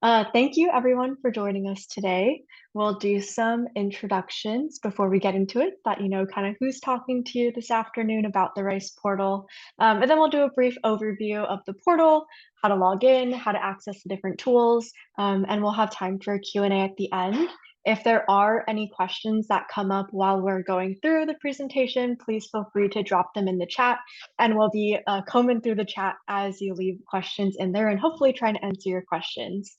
Thank you everyone for joining us today. We'll do some introductions before we get into it, that you know kind of who's talking to you this afternoon about the Rice portal. And then we'll do a brief overview of the portal, how to log in, how to access the different tools, and we'll have time for a Q&A at the end. If there are any questions that come up while we're going through the presentation, please feel free to drop them in the chat, and we'll be combing through the chat as you leave questions in there and hopefully trying to answer your questions.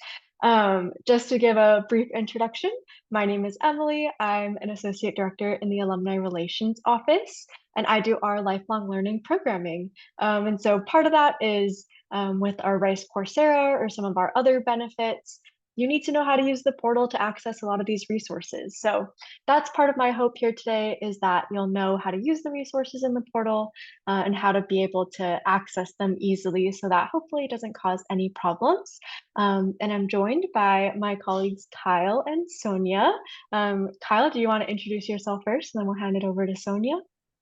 Just to give a brief introduction, my name is Emily. I'm an associate director in the Alumni Relations office, and I do our lifelong learning programming. And so part of that is with our Rice Coursera or some of our other benefits. You need to know how to use the portal to access a lot of these resources. So that's part of my hope here today, is that you'll know how to use the resources in the portal and how to be able to access them easily so that hopefully it doesn't cause any problems. And I'm joined by my colleagues Kyle and Sonia. Kyle, do you want to introduce yourself first, and then we'll hand it over to Sonia?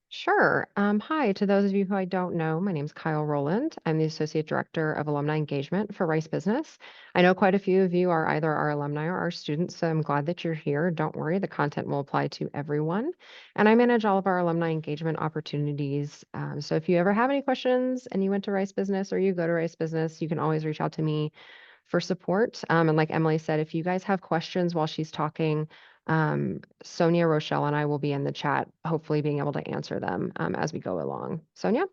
Sure. Hi to those of you who I don't know. My name is Kyle Rowland. I'm the Associate Director of Alumni Engagement for Rice Business. I know quite a few of you are either our alumni or our students, so I'm glad that you're here. Don't worry, the content will apply to everyone. And I manage all of our alumni engagement opportunities. So if you ever have any questions and you went to Rice Business or you go to Rice Business, you can always reach out to me for support. And like Emily said, if you guys have questions while she's talking, Sonia, Rochelle, and I will be in the chat, hopefully being able to answer them as we go along. Sonia?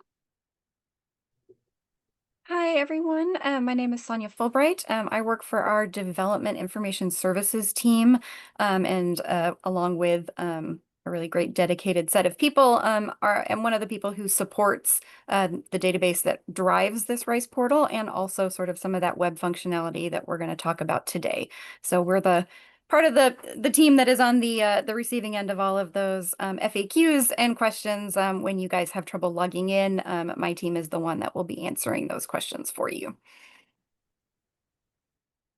Hi, everyone. My name is Sonia Fulbright. I work for our Development Information Services team, and along with a really great dedicated set of people, am one of the people who supports the database that drives this Rice portal, and also sort of some of that web functionality that we're going to talk about today. So we're the part of the team that is on the receiving end of all of those FAQs and questions. When you guys have trouble logging in, my team is the one that will be answering those questions for you.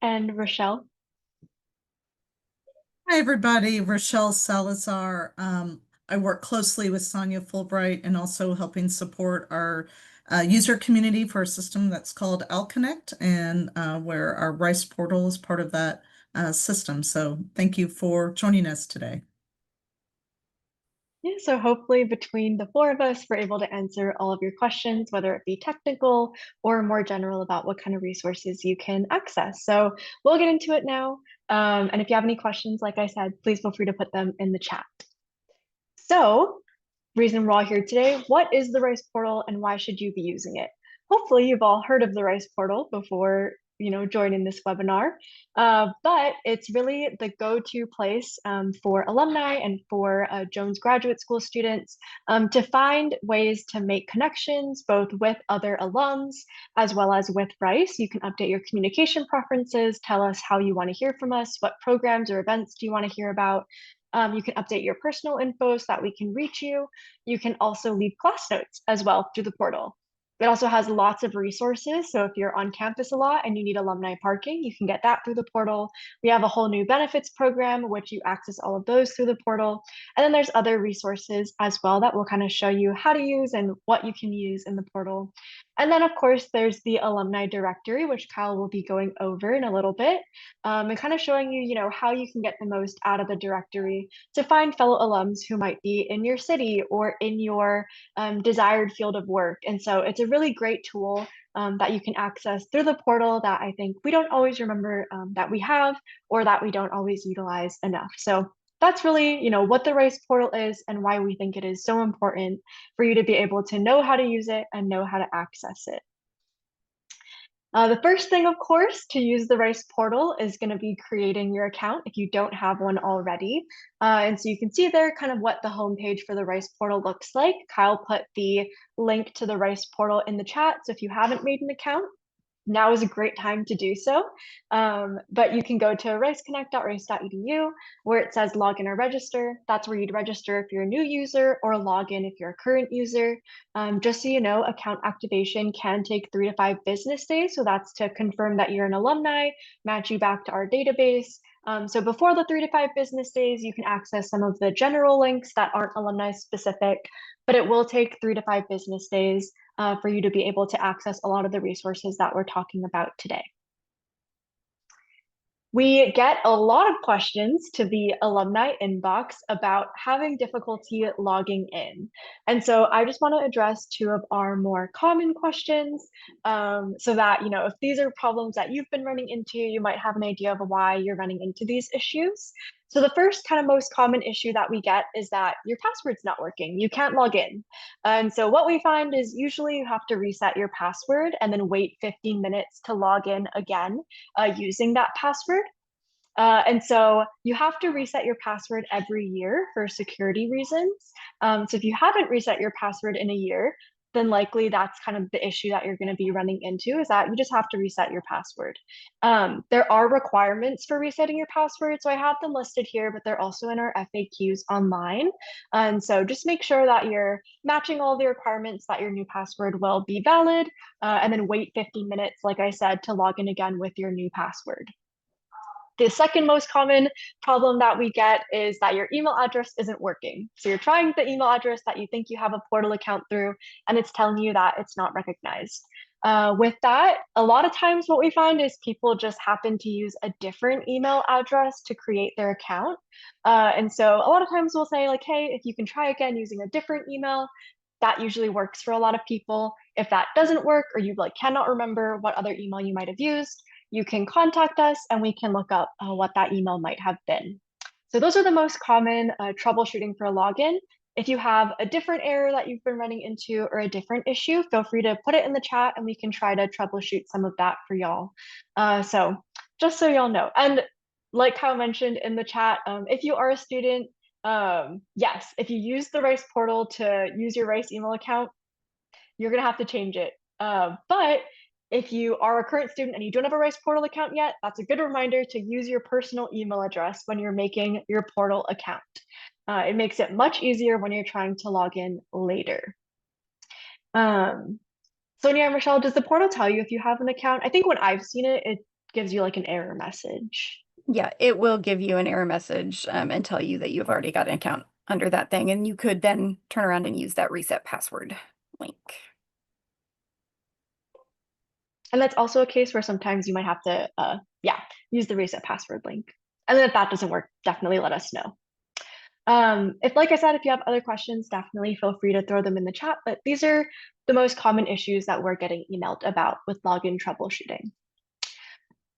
And Rochelle? Hi, everybody. Rochelle Salazar. I work closely with Sonia Fulbright and also helping support our user community for a system that's called AlConnect, and where our Rice portal is part of that system. So thank you for joining us today. Yeah, so hopefully between the four of us, we're able to answer all of your questions, whether it be technical or more general about what kind of resources you can access. So we'll get into it now. And if you have any questions, like I said, please feel free to put them in the chat. So, reason we're all here today, what is the Rice portal and why should you be using it? Hopefully you've all heard of the Rice portal before joining this webinar, but it's really the go-to place for alumni and for Jones Graduate School students to find ways to make connections both with other alums as well as with Rice. You can update your communication preferences, tell us how you want to hear from us, what programs or events do you want to hear about. You can update your personal info so that we can reach you. You can also leave class notes as well through the portal. It also has lots of resources. So if you're on campus a lot and you need alumni parking, you can get that through the portal. We have a whole new benefits program, which you access all of those through the portal. And then there's other resources as well that will kind of show you how to use and what you can use in the portal. And then, of course, there's the alumni directory, which Kyle will be going over in a little bit, and kind of showing you, how you can get the most out of the directory to find fellow alums who might be in your city or in your desired field of work. And so it's a really great tool that you can access through the portal that I think we don't always remember that we have, or that we don't always utilize enough. So that's really, what the Rice portal is and why we think it is so important for you to be able to know how to use it and know how to access it. The first thing, of course, to use the Rice portal is going to be creating your account if you don't have one already. And so you can see there kind of what the homepage for the Rice portal looks like. Kyle put the link to the Rice portal in the chat. So if you haven't made an account, now is a great time to do so. But you can go to riceconnect.rice.edu where it says login or register. That's where you'd register if you're a new user, or log in if you're a current user. Just so you know, account activation can take 3 to 5 business days. So that's to confirm that you're an alumni, match you back to our database. So before the 3 to 5 business days, you can access some of the general links that aren't alumni specific, but it will take 3 to 5 business days for you to be able to access a lot of the resources that we're talking about today. We get a lot of questions to the alumni inbox about having difficulty logging in. And so I just want to address two of our more common questions so that, if these are problems that you've been running into, you might have an idea of why you're running into these issues. So the first kind of most common issue that we get is that your password's not working. You can't log in. And so what we find is usually you have to reset your password and then wait 15 minutes to log in again using that password. And so you have to reset your password every year for security reasons. So if you haven't reset your password in a year, then likely that's kind of the issue that you're going to be running into, is that you just have to reset your password. There are requirements for resetting your password. So I have them listed here, but they're also in our FAQs online. And so just make sure that you're matching all the requirements, that your new password will be valid, and then wait 15 minutes, like I said, to log in again with your new password. The second most common problem that we get is that your email address isn't working. So you're trying the email address that you think you have a portal account through, and it's telling you that it's not recognized. With that, a lot of times what we find is people just happen to use a different email address to create their account. And so a lot of times we'll say like, hey, if you can try again using a different email, that usually works for a lot of people. If that doesn't work, or you cannot remember what other email you might have used, you can contact us and we can look up what that email might have been. So those are the most common troubleshooting for a login. If you have a different error that you've been running into or a different issue, feel free to put it in the chat and we can try to troubleshoot some of that for y'all. So just so y'all know. And like Kyle mentioned in the chat, if you are a student, yes, if you use the Rice portal to use your Rice email account, you're going to have to change it. But if you are a current student and you don't have a Rice portal account yet, that's a good reminder to use your personal email address when you're making your portal account. It makes it much easier when you're trying to log in later. Sonia and Rochelle, does the portal tell you if you have an account? I think when I've seen it, it gives you like an error message. Yeah, it will give you an error message and tell you that you've already got an account under that thing, and you could then turn around and use that reset password link. And that's also a case where sometimes you might have to, use the reset password link. And then if that doesn't work, definitely let us know. Like I said, if you have other questions, definitely feel free to throw them in the chat, but these are the most common issues that we're getting emailed about with login troubleshooting.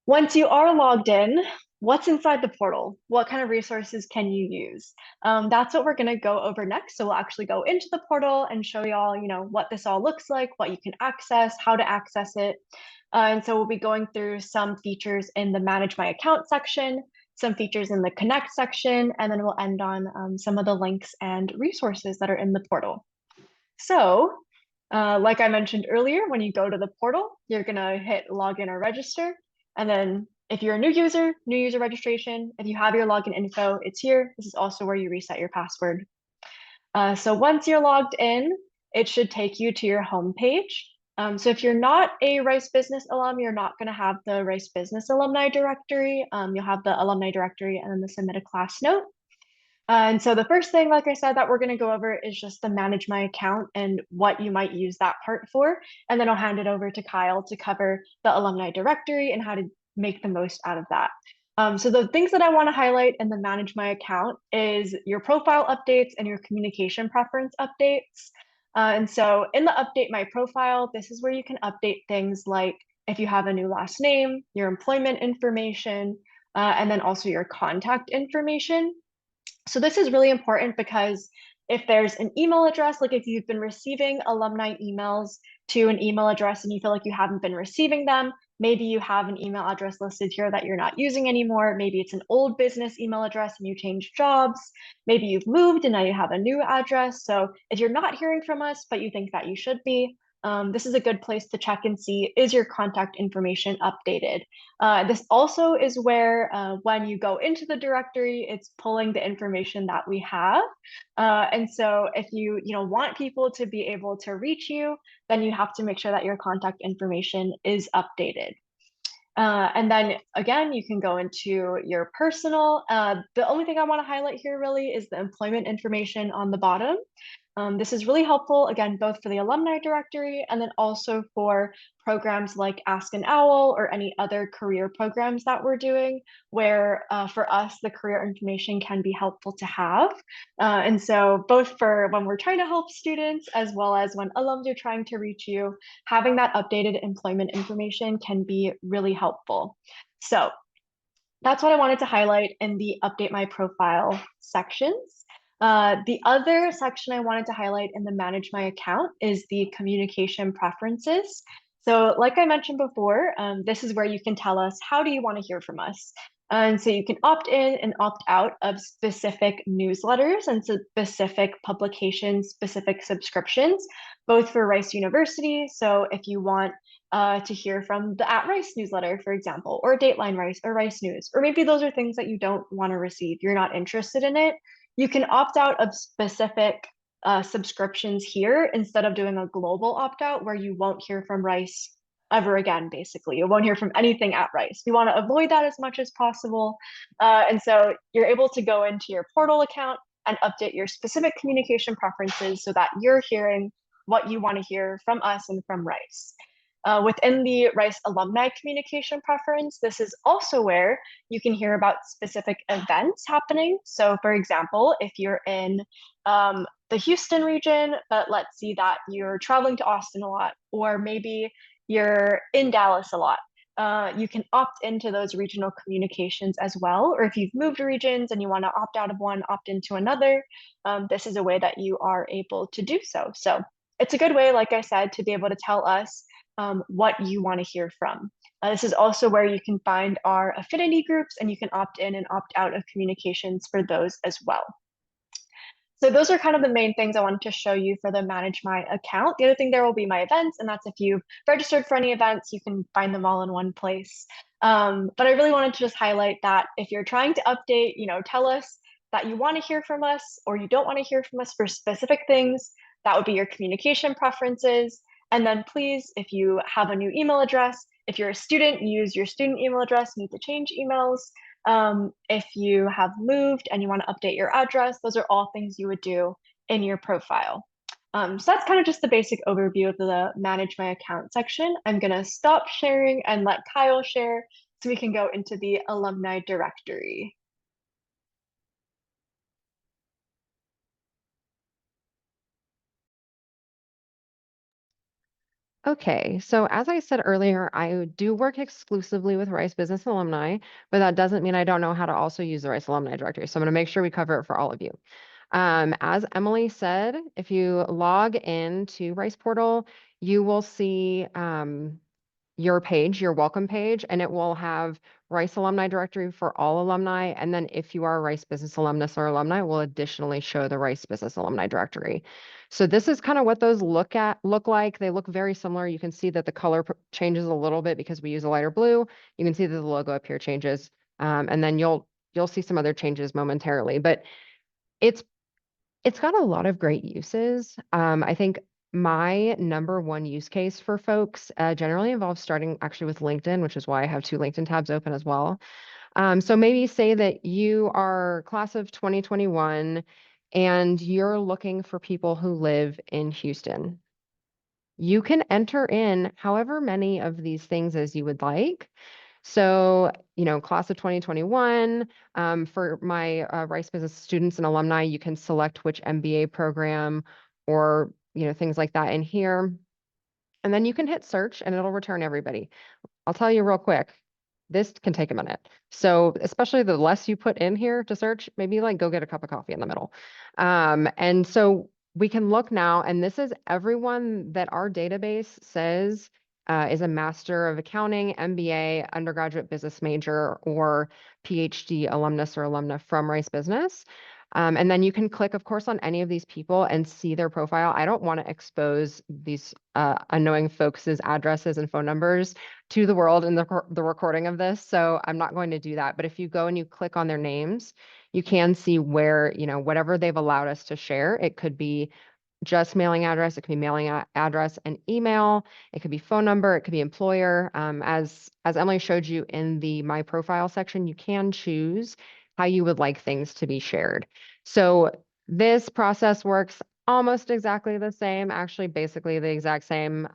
Once you are logged in, what's inside the portal? What kind of resources can you use? That's what we're going to go over next. So we'll actually go into the portal and show y'all, what this all looks like, what you can access, how to access it. And so we'll be going through some features in the Manage My Account section, some features in the Connect section, and then we'll end on some of the links and resources that are in the portal. So like I mentioned earlier, when you go to the portal, you're going to hit login or register. And then if you're a new user registration. If you have your login info, it's here. This is also where you reset your password. So once you're logged in, it should take you to your home page. So if you're not a Rice Business alum, you're not going to have the Rice Business alumni directory. You'll have the alumni directory and then the submit a class note. And so the first thing, like I said, that we're going to go over is just the Manage My Account and what you might use that part for. And then I'll hand it over to Kyle to cover the alumni directory and how to make the most out of that. So the things that I want to highlight in the Manage My Account is your profile updates and your communication preference updates. And so in the Update My Profile, this is where you can update things like if you have a new last name, your employment information, and then also your contact information. So this is really important because if there's an email address, like if you've been receiving alumni emails to an email address and you feel like you haven't been receiving them, maybe you have an email address listed here that you're not using anymore. Maybe it's an old business email address and you changed jobs. Maybe you've moved and now you have a new address. So if you're not hearing from us, but you think that you should be, this is a good place to check and see, is your contact information updated? This also is where when you go into the directory, it's pulling the information that we have. And so if you want people to be able to reach you, then you have to make sure that your contact information is updated. And then again, you can go into your personal. The only thing I want to highlight here really is the employment information on the bottom. This is really helpful, again, both for the alumni directory and then also for programs like Ask an Owl or any other career programs that we're doing, where for us, the career information can be helpful to have. And so both for when we're trying to help students, as well as when alums are trying to reach you, having that updated employment information can be really helpful. So that's what I wanted to highlight in the Update My Profile sections. The other section I wanted to highlight in the Manage My Account is the communication preferences. So like I mentioned before, this is where you can tell us, how do you want to hear from us? And so you can opt in and opt out of specific newsletters and specific publications, specific subscriptions, both for Rice University. So if you want to hear from the At Rice newsletter, for example, or Dateline Rice or Rice News, or maybe those are things that you don't want to receive, you're not interested in it, you can opt out of specific subscriptions here instead of doing a global opt out where you won't hear from Rice ever again, basically. You won't hear from anything at Rice. We want to avoid that as much as possible. And so you're able to go into your portal account and update your specific communication preferences so that you're hearing what you want to hear from us and from Rice. Within the Rice alumni communication preference, this is also where you can hear about specific events happening. So for example, if you're in the Houston region, but let's see that you're traveling to Austin a lot, or maybe you're in Dallas a lot, you can opt into those regional communications as well. Or if you've moved regions and you want to opt out of one, opt into another, this is a way that you are able to do so. So it's a good way, like I said, to be able to tell us what you want to hear from. This is also where you can find our affinity groups, and you can opt in and opt out of communications for those as well. So those are kind of the main things I wanted to show you for the Manage My Account. The other thing there will be my events, and that's if you've registered for any events, you can find them all in one place. But I really wanted to just highlight that if you're trying to update, tell us that you want to hear from us or you don't want to hear from us for specific things, that would be your communication preferences. And then please, if you have a new email address, if you're a student, use your student email address, need to change emails. If you have moved and you want to update your address, those are all things you would do in your profile. So that's kind of just the basic overview of the Manage My Account section. I'm going to stop sharing and let Kyle share so we can go into the alumni directory. Okay, so as I said earlier, I do work exclusively with Rice Business Alumni, but that doesn't mean I don't know how to also use the Rice Alumni Directory. So I'm going to make sure we cover it for all of you. As Emily said, if you log in to Rice Portal, you will see your page, your welcome page, and it will have Rice Alumni Directory for all alumni. And then if you are a Rice Business alumnus or alumni, will additionally show the Rice Business Alumni Directory. So this is kind of what those look like. They look very similar. You can see that the color changes a little bit because we use a lighter blue. You can see that the logo up here changes. And then you'll see some other changes momentarily, but it's got a lot of great uses. I think my number one use case for folks generally involves starting actually with LinkedIn, which is why I have two LinkedIn tabs open as well. So maybe say that you are class of 2021 and you're looking for people who live in Houston. You can enter in however many of these things as you would like. So, class of 2021, for my Rice Business students and alumni, you can select which MBA program or, things like that in here. And then you can hit search and it'll return everybody. I'll tell you real quick, this can take a minute. So especially the less you put in here to search, maybe like go get a cup of coffee in the middle. And so we can look now, and this is everyone that our database says is a Master of Accounting, MBA, undergraduate business major, or PhD alumnus or alumna from Rice Business. And then you can click, of course, on any of these people and see their profile. I don't want to expose these annoying folks' addresses and phone numbers to the world in the recording of this, so I'm not going to do that. But if you go and you click on their names, you can see where, whatever they've allowed us to share. It could be just mailing address, it could be mailing address and email, it could be phone number, it could be employer. As Emily showed you in the My Profile section, you can choose how you would like things to be shared. So this process works almost exactly the same, actually basically the exact same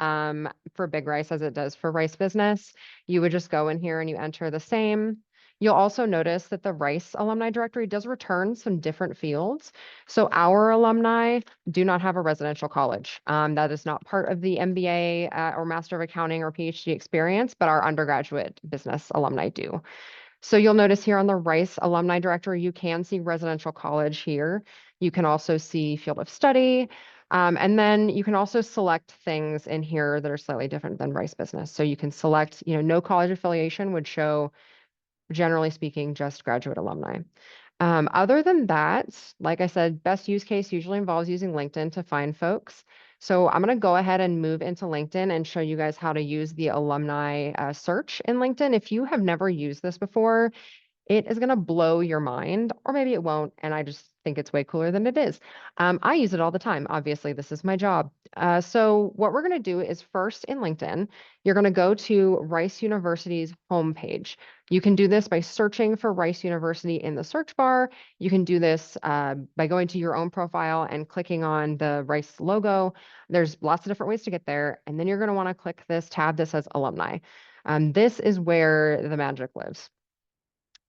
for Big Rice as it does for Rice Business. You would just go in here and you enter the same. You'll also notice that the Rice alumni directory does return some different fields. So our alumni do not have a residential college. That is not part of the MBA or Master of Accounting or PhD experience, but our undergraduate business alumni do. So you'll notice here on the Rice Alumni Directory, you can see residential college here. You can also see field of study. And then you can also select things in here that are slightly different than Rice Business. So you can select, no college affiliation would show, generally speaking, just graduate alumni. Other than that, like I said, best use case usually involves using LinkedIn to find folks. So I'm going to go ahead and move into LinkedIn and show you guys how to use the alumni search in LinkedIn. If you have never used this before, it is going to blow your mind, or maybe it won't. And I just think it's way cooler than it is. I use it all the time. Obviously, this is my job. So what we're going to do is first in LinkedIn, you're going to go to Rice University's homepage. You can do this by searching for Rice University in the search bar. You can do this by going to your own profile and clicking on the Rice logo. There's lots of different ways to get there. And then you're going to want to click this tab that says alumni. This is where the magic lives.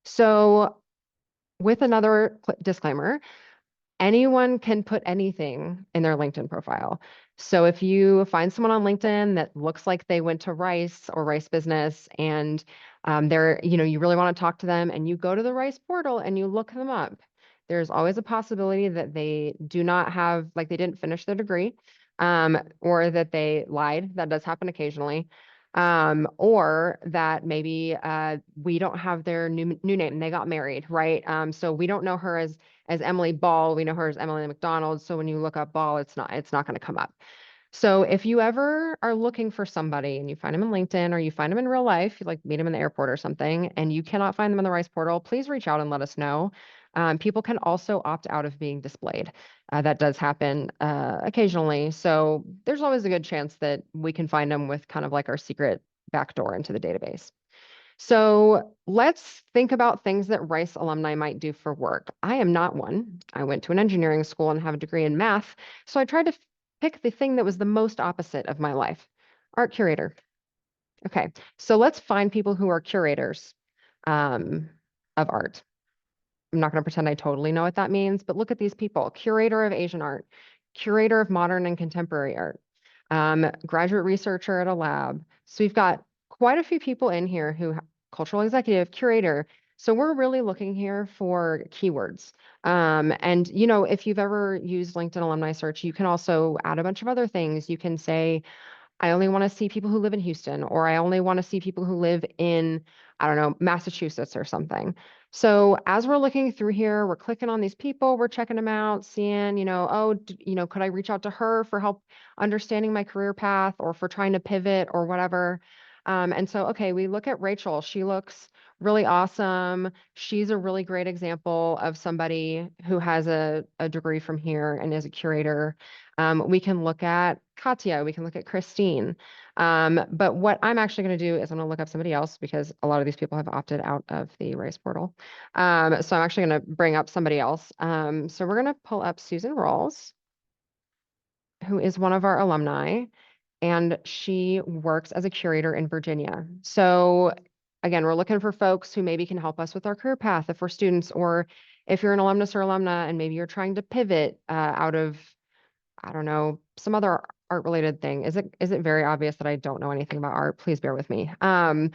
So with another disclaimer, anyone can put anything in their LinkedIn profile. So if you find someone on LinkedIn that looks like they went to Rice or Rice Business and you really want to talk to them and you go to the Rice portal and you look them up, there's always a possibility that they do not have, like they didn't finish their degree, or that they lied. That does happen occasionally. Or that maybe we don't have their new name and they got married, right? So we don't know her as Emily Ball. We know her as Emily McDonald. So when you look up Ball, it's not going to come up. So if you ever are looking for somebody and you find them in LinkedIn or you find them in real life, you like meet them in the airport or something, and you cannot find them in the Rice portal, please reach out and let us know. People can also opt out of being displayed. That does happen occasionally. So there's always a good chance that we can find them with kind of like our secret backdoor into the database. So let's think about things that Rice alumni might do for work. I am not one. I went to an engineering school and have a degree in math. So I tried to pick the thing that was the most opposite of my life. Art curator. Okay, so let's find people who are curators of art. I'm not going to pretend I totally know what that means, but look at these people. Curator of Asian art, curator of modern and contemporary art, graduate researcher at a lab. So we've got quite a few people in here who cultural executive, curator. So we're really looking here for keywords. And if you've ever used LinkedIn alumni search, you can also add a bunch of other things. You can say, I only want to see people who live in Houston, or I only want to see people who live in, I don't know, Massachusetts or something. So as we're looking through here, we're clicking on these people, we're checking them out, seeing, could I reach out to her for help understanding my career path or for trying to pivot or whatever. And so, okay, we look at Rachel. She looks really awesome. She's a really great example of somebody who has a degree from here and is a curator. We can look at Katya, we can look at Christine. But what I'm actually going to do is I'm going to look up somebody else because a lot of these people have opted out of the Rice portal. So I'm actually going to bring up somebody else. So we're going to pull up Susan Rawls, who is one of our alumni, and she works as a curator in Virginia. So again, we're looking for folks who maybe can help us with our career path if we're students, or if you're an alumnus or alumna and maybe you're trying to pivot out of, I don't know, some other art related thing. Is it very obvious that I don't know anything about art? Please bear with me. And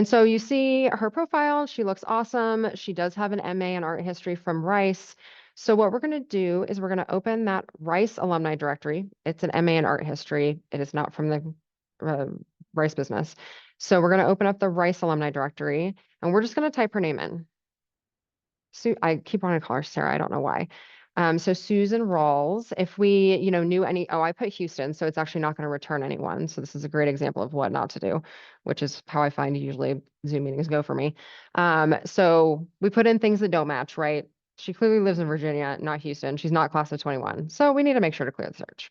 so you see her profile, she looks awesome. She does have an MA in art history from Rice. So what we're going to do is we're going to open that Rice alumni directory. It's an MA in art history. It is not from the Rice business. So we're going to open up the Rice alumni directory and we're just going to type her name in. I keep wanting to call her Sarah. I don't know why. So Susan Rawls, if we, knew I put Houston, so it's actually not going to return anyone. So this is a great example of what not to do, which is how I find usually Zoom meetings go for me. So we put in things that don't match, right? She clearly lives in Virginia, not Houston. She's not class of 21. So we need to make sure to clear the search.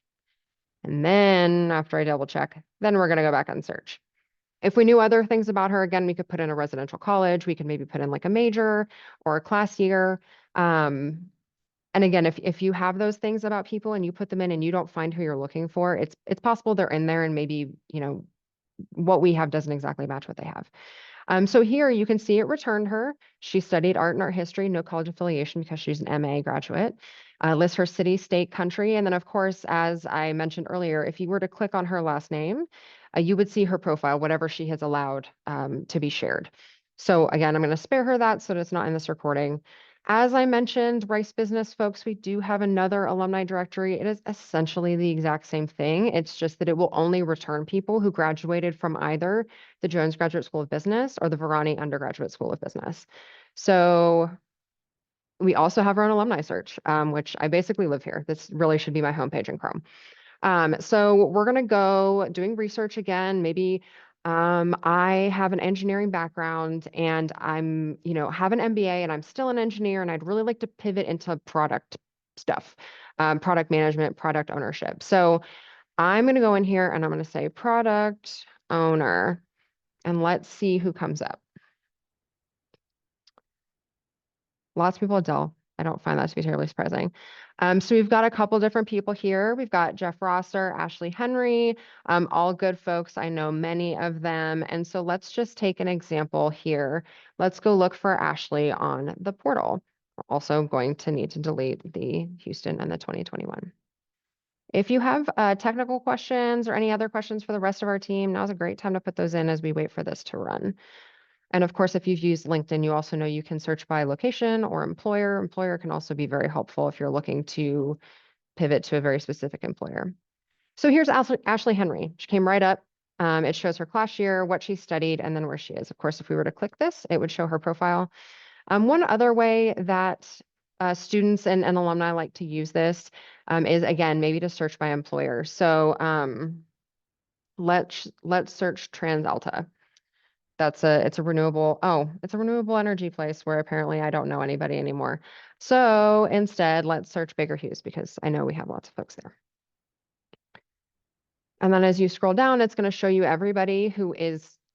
And then after I double check, then we're going to go back and search. If we knew other things about her, again, we could put in a residential college. We could maybe put in like a major or a class year. And again, if you have those things about people and you put them in and you don't find who you're looking for, it's possible they're in there and maybe, what we have doesn't exactly match what they have. So here you can see it returned her. She studied art and art history, no college affiliation because she's an MA graduate. Lists her city, state, country. And then, of course, as I mentioned earlier, if you were to click on her last name, you would see her profile, whatever she has allowed to be shared. So again, I'm going to spare her that so that it's not in this recording. As I mentioned, Rice Business folks, we do have another alumni directory. It is essentially the exact same thing. It's just that it will only return people who graduated from either the Jones Graduate School of Business or the Varani Undergraduate School of Business. So we also have our own alumni search, which I basically live here. This really should be my homepage in Chrome. So we're going to go doing research again. Maybe I have an engineering background and I'm, have an MBA and I'm still an engineer and I'd really like to pivot into product stuff, product management, product ownership. So I'm going to go in here and I'm going to say product owner and let's see who comes up. Lots of people Dell. I don't find that to be terribly surprising. So we've got a couple different people here. We've got Jeff Rosser, Ashley Henry, all good folks. I know many of them. And so let's just take an example here. Let's go look for Ashley on the portal. We're also going to need to delete the Houston and the 2021. If you have technical questions or any other questions for the rest of our team, now's a great time to put those in as we wait for this to run. And of course, if you've used LinkedIn, you also know you can search by location or employer. Employer can also be very helpful if you're looking to pivot to a very specific employer. So here's Ashley Henry. She came right up. It shows her class year, what she studied, and then where she is. Of course, if we were to click this, it would show her profile. One other way that students and alumni like to use this is, again, maybe to search by employer. So let's search TransAlta. It's a renewable energy place where apparently I don't know anybody anymore. So instead, let's search Baker Hughes because I know we have lots of folks there. And then as you scroll down, it's going to show you everybody who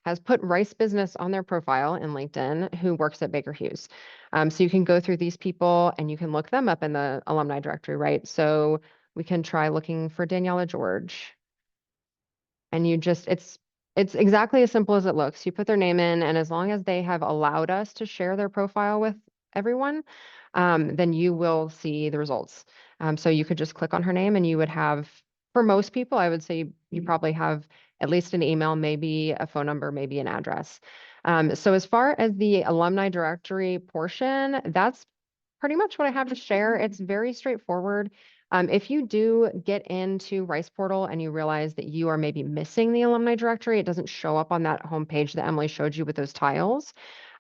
has put Rice Business on their profile in LinkedIn who works at Baker Hughes. So you can go through these people and you can look them up in the alumni directory, right? So we can try looking for Daniela George. And it's exactly as simple as it looks. You put their name in, and as long as they have allowed us to share their profile with everyone, then you will see the results. So you could just click on her name and you would have, for most people, I would say you probably have at least an email, maybe a phone number, maybe an address. So as far as the alumni directory portion, that's pretty much what I have to share. It's very straightforward. If you do get into Rice Portal and you realize that you are maybe missing the alumni directory, it doesn't show up on that homepage that Emily showed you with those tiles.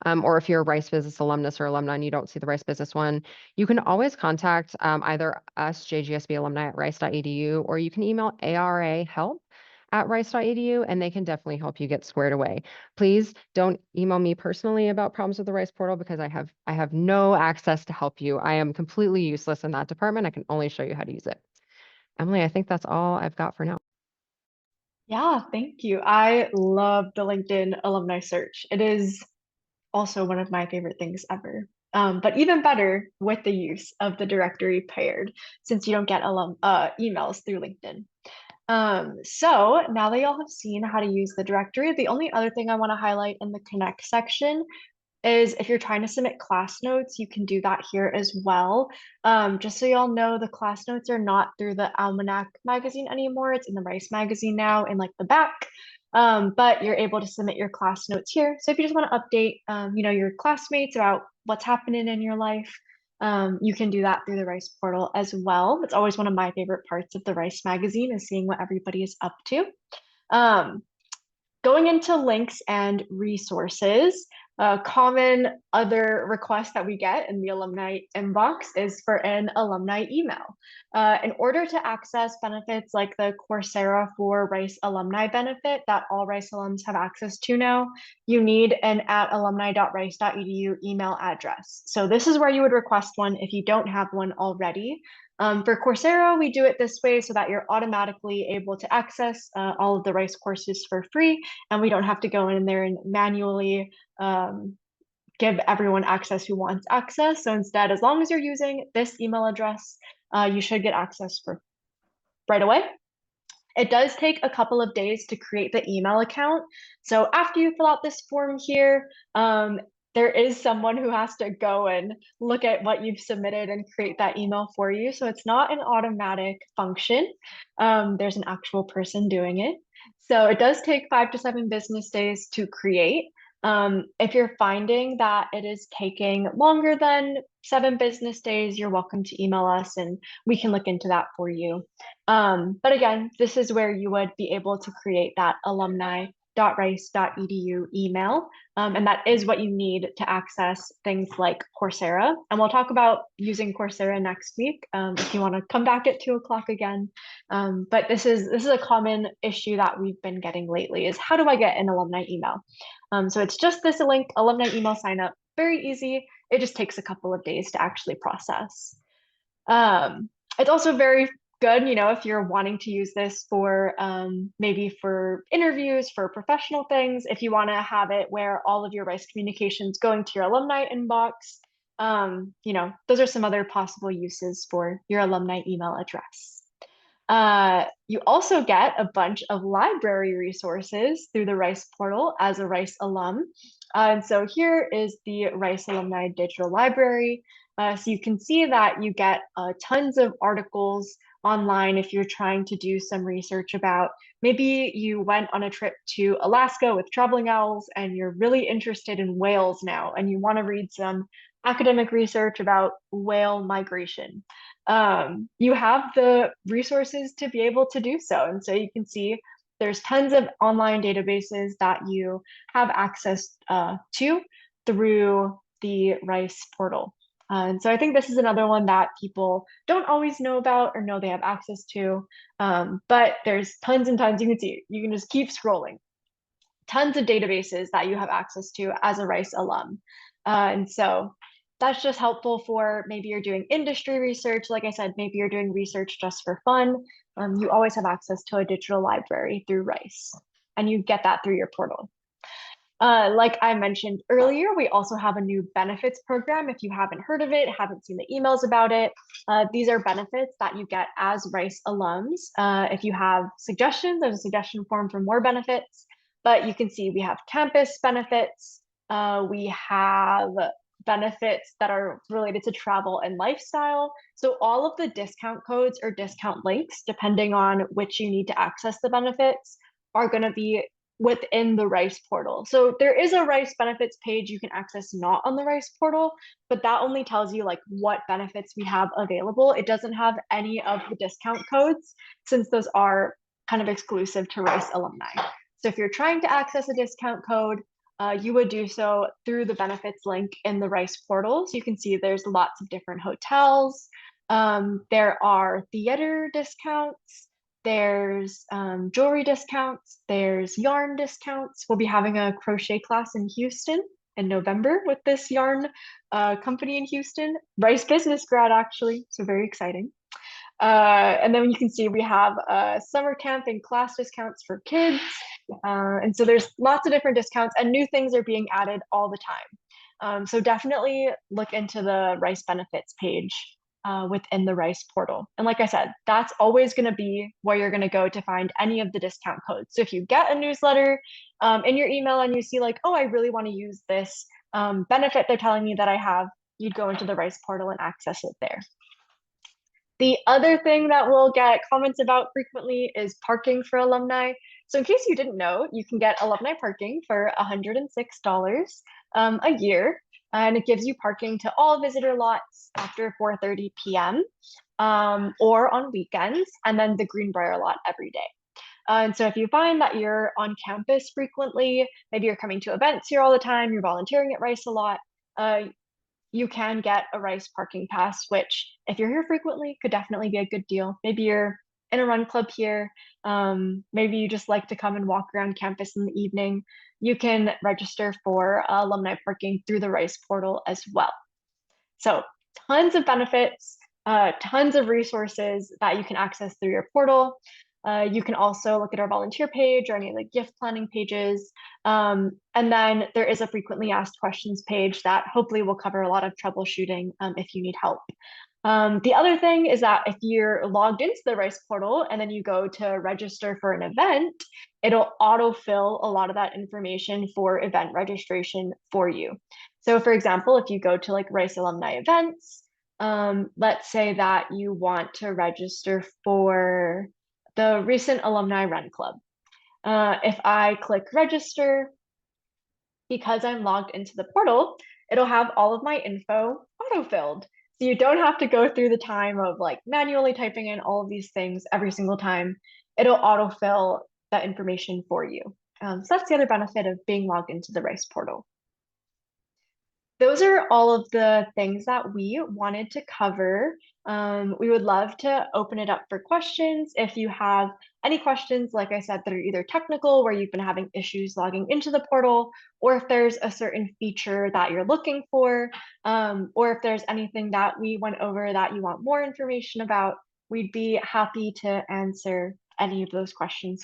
Or if you're a Rice Business alumnus or alumni and you don't see the Rice Business one, you can always contact either us, JGSB alumni at rice.edu, or you can email arahelp@rice.edu, and they can definitely help you get squared away. Please don't email me personally about problems with the Rice Portal because I have no access to help you. I am completely useless in that department. I can only show you how to use it. Emily, I think that's all I've got for now. Yeah, thank you. I love the LinkedIn alumni search. It is also one of my favorite things ever. But even better with the use of the directory paired, since you don't get emails through LinkedIn. So now that y'all have seen how to use the directory, the only other thing I want to highlight in the Connect section is if you're trying to submit class notes, you can do that here as well. Just so y'all know, the class notes are not through the Almanac magazine anymore. It's in the Rice magazine now in like the back. But you're able to submit your class notes here. So if you just want to update, your classmates about what's happening in your life, you can do that through the Rice portal as well. It's always one of my favorite parts of the Rice magazine is seeing what everybody is up to. Going into links and resources, a common other request that we get in the alumni inbox is for an alumni email. In order to access benefits like the Coursera for Rice alumni benefit that all Rice alums have access to now, you need an @alumni.rice.edu email address. So this is where you would request one if you don't have one already. For Coursera, we do it this way so that you're automatically able to access all of the Rice courses for free, and we don't have to go in there and manually give everyone access who wants access. So instead, as long as you're using this email address, you should get access for right away. It does take a couple of days to create the email account. So after you fill out this form here, there is someone who has to go and look at what you've submitted and create that email for you. So it's not an automatic function. There's an actual person doing it. So it does take 5 to 7 business days to create. If you're finding that it is taking longer than 7 business days, you're welcome to email us and we can look into that for you. But again, this is where you would be able to create that alumni.rice.edu email. And that is what you need to access things like Coursera. And we'll talk about using Coursera next week if you want to come back at 2 o'clock again. But this is a common issue that we've been getting lately is how do I get an alumni email? So it's just this link, alumni email sign up, very easy. It just takes a couple of days to actually process. It's also very good, if you're wanting to use this for maybe for interviews, for professional things, if you want to have it where all of your Rice communications going to your alumni inbox, those are some other possible uses for your alumni email address. You also get a bunch of library resources through the Rice portal as a Rice alum. And so here is the Rice Alumni Digital Library. So you can see that you get tons of articles online if you're trying to do some research about, maybe you went on a trip to Alaska with traveling owls and you're really interested in whales now and you want to read some academic research about whale migration. You have the resources to be able to do so. And so you can see there's tons of online databases that you have access to through the Rice portal. And so I think this is another one that people don't always know about or know they have access to, but there's tons and tons. You can see, you can just keep scrolling. Tons of databases that you have access to as a Rice alum. And so that's just helpful for maybe you're doing industry research. Like I said, maybe you're doing research just for fun. You always have access to a digital library through Rice, and you get that through your portal. Like I mentioned earlier, we also have a new benefits program. If you haven't heard of it, haven't seen the emails about it, these are benefits that you get as Rice alums. If you have suggestions, there's a suggestion form for more benefits, but you can see we have campus benefits. We have benefits that are related to travel and lifestyle. So all of the discount codes or discount links, depending on which you need to access the benefits, are going to be within the Rice portal. So there is a Rice benefits page you can access not on the Rice portal, but that only tells you like what benefits we have available. It doesn't have any of the discount codes since those are kind of exclusive to Rice alumni. So if you're trying to access a discount code, you would do so through the benefits link in the Rice portal. So you can see there's lots of different hotels. There are theater discounts. There's jewelry discounts, there's yarn discounts. We'll be having a crochet class in Houston in November with this yarn company in Houston, Rice business grad actually, so very exciting. And then you can see we have summer camp and class discounts for kids. And so there's lots of different discounts and new things are being added all the time. So definitely look into the Rice benefits page within the Rice portal. And like I said, that's always going to be where you're going to go to find any of the discount codes. So if you get a newsletter in your email and you see like, oh, I really want to use this benefit they're telling me that I have, you'd go into the Rice portal and access it there. The other thing that we'll get comments about frequently is parking for alumni. So in case you didn't know, you can get alumni parking for $106 a year. And it gives you parking to all visitor lots after 4:30 p.m. Or on weekends, and then the Greenbrier lot every day. And so if you find that you're on campus frequently, maybe you're coming to events here all the time, you're volunteering at Rice a lot, you can get a Rice parking pass, which if you're here frequently could definitely be a good deal. Maybe you're in a run club here. Maybe you just like to come and walk around campus in the evening. You can register for alumni parking through the Rice portal as well. So tons of benefits, tons of resources that you can access through your portal. You can also look at our volunteer page or any of the gift planning pages. And then there is a frequently asked questions page that hopefully will cover a lot of troubleshooting if you need help. The other thing is that if you're logged into the Rice portal and then you go to register for an event, it'll autofill a lot of that information for event registration for you. So for example, if you go to like Rice alumni events, let's say that you want to register for the recent alumni run club. If I click register, because I'm logged into the portal, it'll have all of my info autofilled. So you don't have to go through the time of like manually typing in all of these things every single time. It'll autofill that information for you. So that's the other benefit of being logged into the Rice portal. Those are all of the things that we wanted to cover. We would love to open it up for questions. If you have any questions, like I said, that are either technical, where you've been having issues logging into the portal, or if there's a certain feature that you're looking for, or if there's anything that we went over that you want more information about, we'd be happy to answer any of those questions